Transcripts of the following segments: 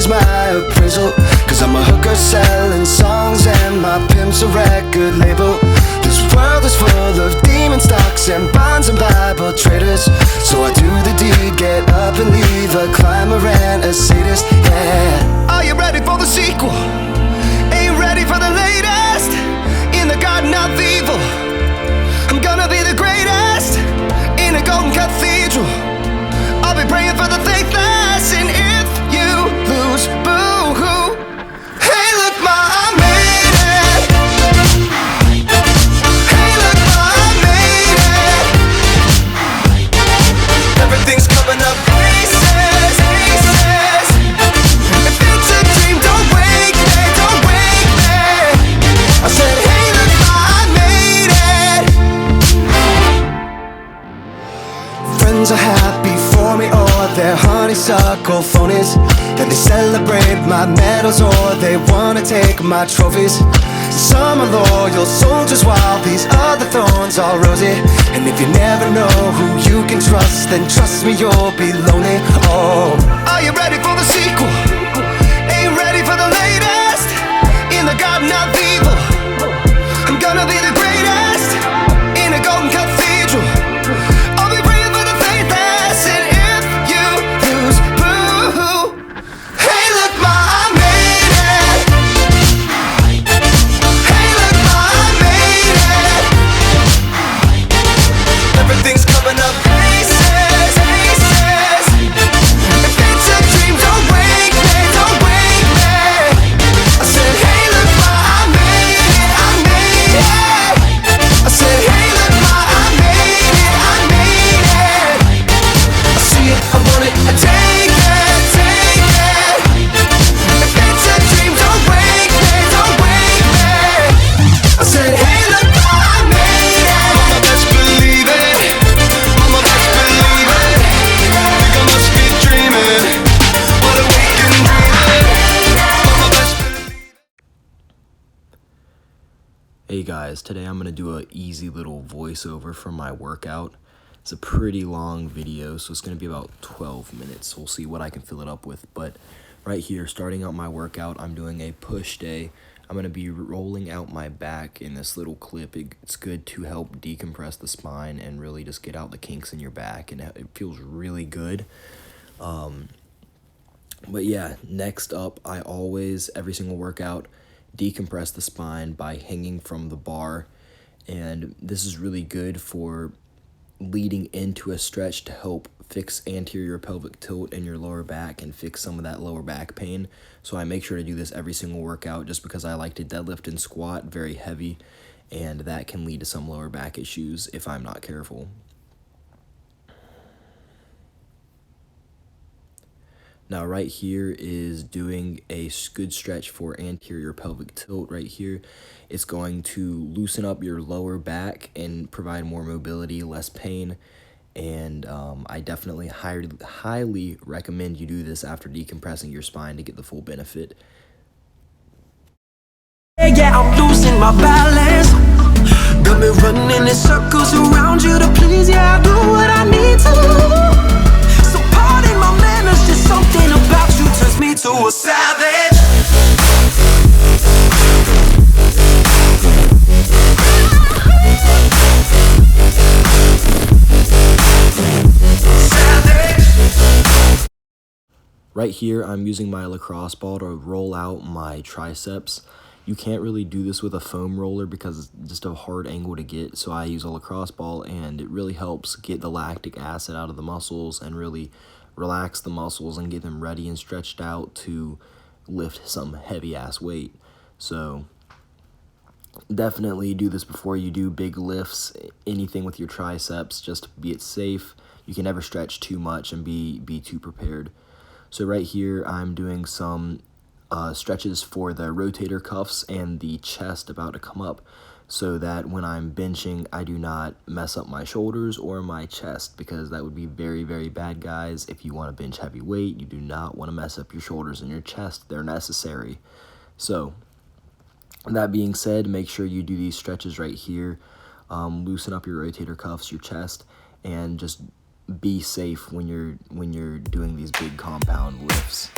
is my appraisal, cause I'm a hooker selling songs and my pimp's a record label. This world is full of demon stocks and bonds and Bible traders, so I do the deed, get up and leave a climber and a sadist, yeah. Are you ready for the sequel? Ain't you ready for the latest? In the garden of evil, I'm gonna be the greatest in a golden cathedral. I'll be praying for the faithless, and if you lose, boo-hoo. Hey, look, ma, I made it. Hey, look, ma, I made it. Everything's coming up aces, aces. If it's a dream, don't wake me, don't wake me. I said, hey, look, ma, I made it. Friends are happy for me, or they're honeysuckle phonies, and they celebrate my medals, or they wanna take my trophies. Some are loyal soldiers while these other thorns are rosy, and if you never know who you can trust, then trust me, you'll be lonely. Oh, are you ready for the sequel? Ain't you ready for the latest? In the garden of evil, I'm gonna be the greatest in a golden cathedral. I'll be praying for the faithless, and if you lose, boo-hoo. Hey, look, ma, I made it. Hey, look, ma, I made it. Everything's coming up aces, aces. If it's a dream, don't wake me, don't wake me. I said, hey, look, ma, I made it, I made it. I said, hey, look, ma, I made it, I made it. I see it, I want it, I take it, take it. If it's a dream, don't wake me, don't wake me. I said, hey, look, ma, I made it. Mama, best believe it. Mama, best believe it. Think I must be dreaming. What a weekend dreaming. Mama, best believe it. Hey guys, today I'm going to do an easy little voiceover for my workout. It's a pretty long video, so it's going to be about 12 minutes. We'll see what I can fill it up with. But right here, starting out my workout, I'm doing a push day. I'm going to be rolling out my back in this little clip. It's good to help decompress the spine and really just get out the kinks in your back, and it feels really good. But yeah, next up, I always, every single workout, decompress the spine by hanging from the bar, and this is really good for leading into a stretch to help fix anterior pelvic tilt in your lower back and fix some of that lower back pain. So I make sure to do this every single workout just because I like to deadlift and squat very heavy, and that can lead to some lower back issues if I'm not careful. Now right here is doing a good stretch for anterior pelvic tilt right here. It's going to loosen up your lower back and provide more mobility, less pain, and I definitely highly recommend you do this after decompressing your spine to get the full benefit. Yeah, I'm losing my balance. Got me running in circles around you to please. Yeah, I do what I need to. So pardon my manners, just something about you turns me to a savage. Right here, I'm using my lacrosse ball to roll out my triceps. You can't really do this with a foam roller because it's just a hard angle to get, so I use a lacrosse ball, and it really helps get the lactic acid out of the muscles and really relax the muscles and get them ready and stretched out to lift some heavy-ass weight. So definitely do this before you do big lifts, anything with your triceps, just to be it safe. You can never stretch too much and be too prepared. So right here, I'm doing some stretches for the rotator cuffs and the chest about to come up, so that when I'm benching, I do not mess up my shoulders or my chest, because that would be very, very bad, guys. If you want to bench heavy weight, you do not want to mess up your shoulders and your chest. They're necessary. So that being said, make sure you do these stretches right here. Loosen up your rotator cuffs, your chest, and just be safe when you're doing these big compound lifts.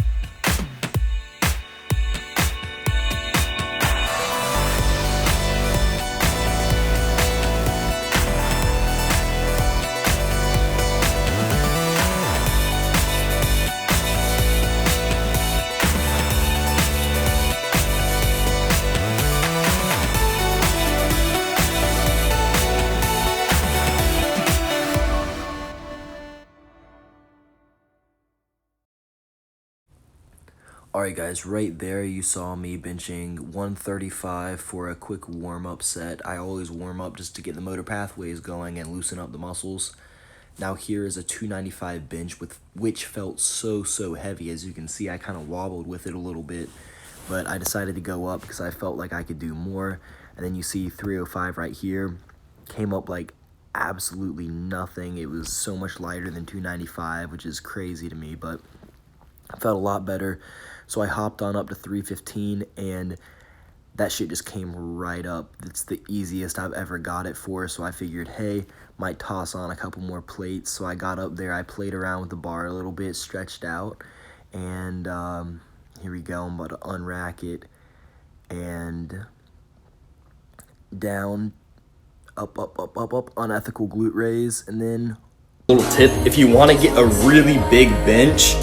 Alright guys, right there you saw me benching 135 for a quick warm-up set. I always warm up just to get the motor pathways going and loosen up the muscles. Now here is a 295 bench which felt so heavy. As you can see, I kind of wobbled with it a little bit, but I decided to go up because I felt like I could do more. And then you see 305 right here, came up like absolutely nothing. It was so much lighter than 295, which is crazy to me, but I felt a lot better. So I hopped on up to 315, and that shit just came right up. It's the easiest I've ever got it for, so I figured, hey, might toss on a couple more plates. So I got up there, I played around with the bar a little bit, stretched out, and here we go. I'm about to unrack it, and down, up, unethical glute raise, and then Little tip, if you want to get a really big bench,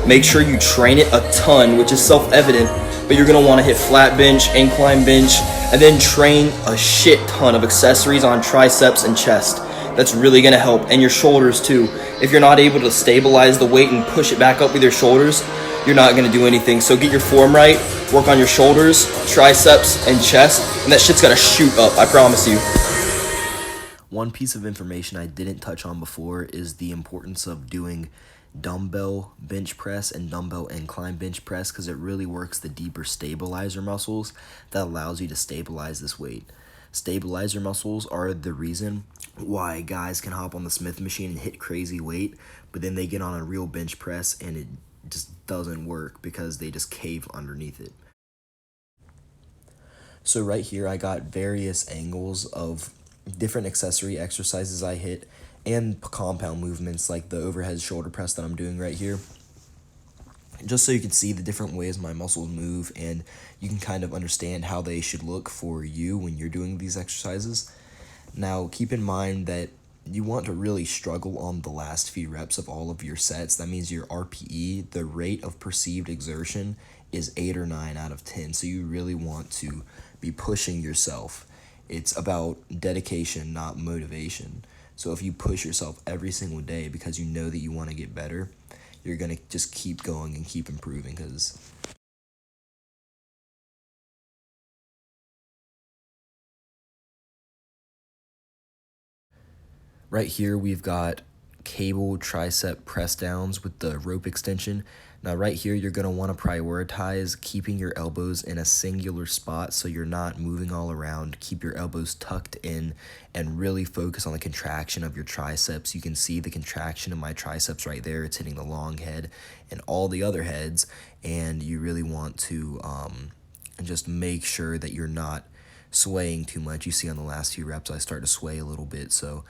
make sure you train it a ton, which is self-evident, but you're going to want to hit flat bench, incline bench, and then train a shit ton of accessories on triceps and chest. That's really going to help, and your shoulders too. If you're not able to stabilize the weight and push it back up with your shoulders, you're not going to do anything. So get your form right, work on your shoulders, triceps, and chest, and that shit's going to shoot up, I promise you. one piece of information I didn't touch on before is the importance of doing dumbbell bench press and dumbbell incline bench press, because it really works the deeper stabilizer muscles that allows you to stabilize this weight. Stabilizer muscles are the reason why guys can hop on the Smith machine and hit crazy weight, but then they get on a real bench press and it just doesn't work because they just cave underneath it. So right here I got various angles of different accessory exercises I hit and compound movements like the overhead shoulder press that I'm doing right here, just so you can see the different ways my muscles move and you can kind of understand how they should look for you when you're doing these exercises. Now keep in mind that you want to really struggle on the last few reps of all of your sets. That means your RPE, the rate of perceived exertion, is 8 or 9 out of 10. So you really want to be pushing yourself. It's about dedication, not motivation. So if you push yourself every single day because you know that you want to get better, you're going to just keep going and keep improving. Because right here we've got cable tricep press downs with the rope extension. Now right here you're going to want to prioritize keeping your elbows in a singular spot so you're not moving all around. Keep your elbows tucked in and really focus on the contraction of your triceps. You can see the contraction of my triceps right there. It's hitting the long head and all the other heads, and you really want to just make sure that you're not swaying too much. You see on the last few reps I start to sway a little bit, so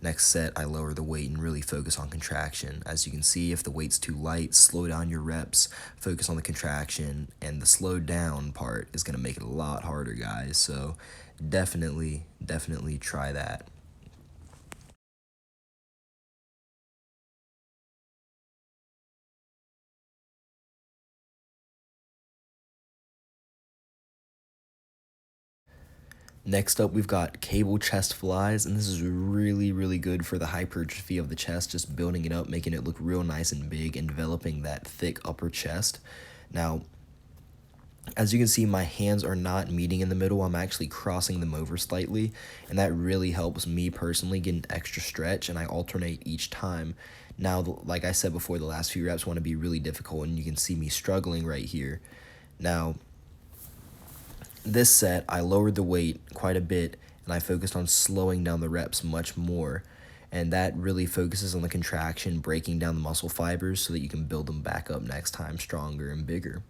next set, I lower the weight and really focus on contraction. As you can see, if the weight's too light, slow down your reps, focus on the contraction, and the slow down part is going to make it a lot harder, guys. So definitely try that. Next up, we've got cable chest flies, and this is really good for the hypertrophy of the chest, just building it up, making it look real nice and big, and developing that thick upper chest. Now, as you can see, my hands are not meeting in the middle. I'm actually crossing them over slightly, and that really helps me personally get an extra stretch, and I alternate each time. Now, like I said before, the last few reps want to be really difficult, and you can see me struggling right here. Now, this set, I lowered the weight quite a bit, and I focused on slowing down the reps much more. And that really focuses on the contraction, breaking down the muscle fibers so that you can build them back up next time stronger and bigger.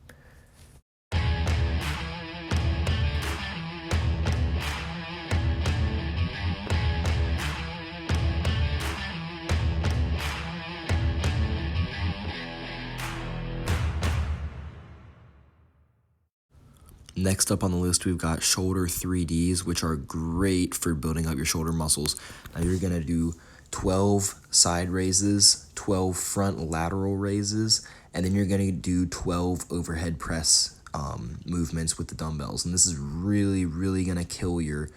Next up on the list, we've got shoulder 3Ds, which are great for building up your shoulder muscles. Now you're going to do 12 side raises, 12 front lateral raises, and then you're going to do 12 overhead press movements with the dumbbells. And this is really going to kill your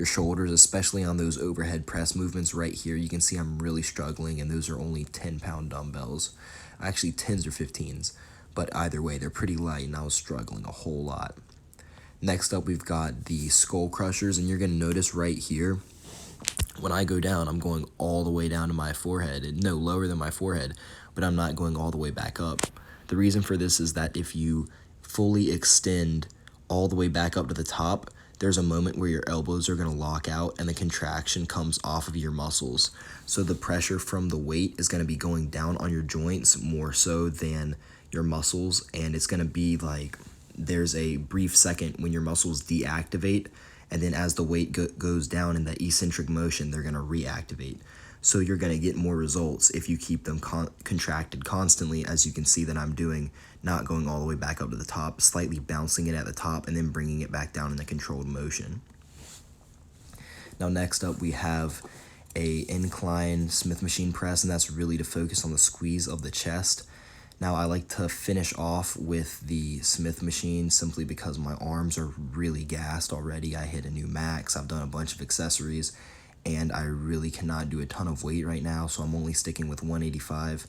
shoulders, especially on those overhead press movements right here. You can see I'm really struggling, and those are only 10-pound dumbbells. Actually, 10s or 15s. but either way, they're pretty light, and I was struggling a whole lot. Next up, we've got the skull crushers, and you're going to notice right here, when I go down, I'm going all the way down to my forehead. No, lower than my forehead, but I'm not going all the way back up. The reason for this is that if you fully extend all the way back up to the top, there's a moment where your elbows are going to lock out and the contraction comes off of your muscles. So the pressure from the weight is going to be going down on your joints more so than your muscles, and it's going to be like there's a brief second when your muscles deactivate, and then as the weight goes down in that eccentric motion, they're going to reactivate. So you're going to get more results if you keep them contracted constantly, as you can see that I'm doing, not going all the way back up to the top, slightly bouncing it at the top and then bringing it back down in a controlled motion. Now next up, we have a Incline Smith Machine Press, and that's really to focus on the squeeze of the chest. Now I like to finish off with the Smith machine simply because my arms are really gassed already. I hit a new max, I've done a bunch of accessories, and I really cannot do a ton of weight right now, so I'm only sticking with 185.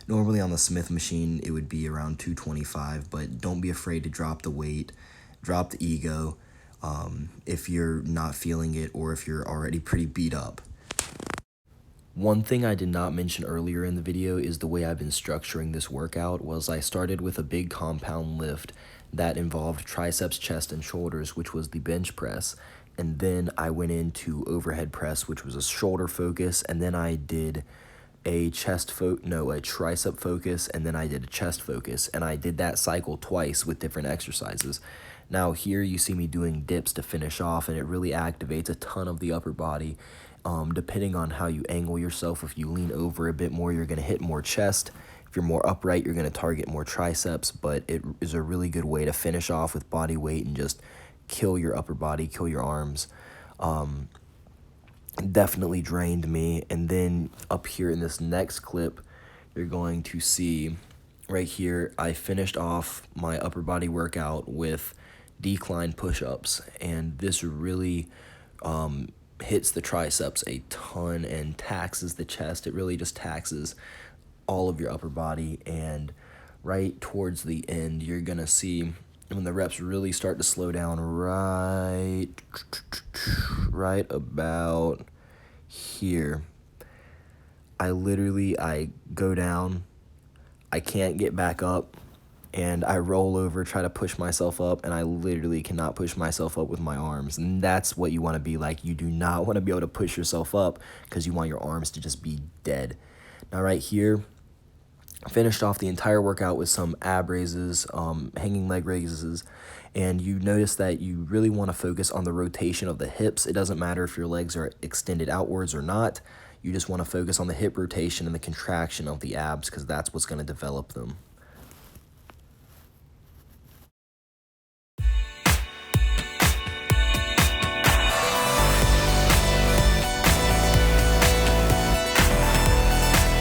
Normally on the Smith machine, it would be around 225, but don't be afraid to drop the weight, drop the ego, if you're not feeling it or if you're already pretty beat up. One thing I did not mention earlier in the video is the way I've been structuring this workout was I started with a big compound lift that involved triceps, chest, and shoulders, which was the bench press. And then I went into overhead press, which was a shoulder focus, and then I did a tricep focus, and then I did a chest focus, and I did that cycle twice with different exercises. Now here you see me doing dips to finish off, and it really activates a ton of the upper body. Depending on how you angle yourself, if you lean over a bit more, you're going to hit more chest. If you're more upright, you're going to target more triceps, but it is a really good way to finish off with body weight and just kill your upper body, kill your arms. Definitely drained me. And then up here in this next clip, you're going to see right here, I finished off my upper body workout with decline push-ups, and this really hits the triceps a ton and taxes the chest. It really just taxes all of your upper body, and right towards the end, you're gonna see when the reps really start to slow down right about here. I go down, I can't get back up, and I roll over, try to push myself up, and I literally cannot push myself up with my arms. And that's what you want to be like. You do not want to be able to push yourself up because you want your arms to just be dead. Now right here, I finished off the entire workout with some ab raises, hanging leg raises, and you notice that you really want to focus on the rotation of the hips. It doesn't matter if your legs are extended outwards or not. You just want to focus on the hip rotation and the contraction of the abs because that's what's going to develop them.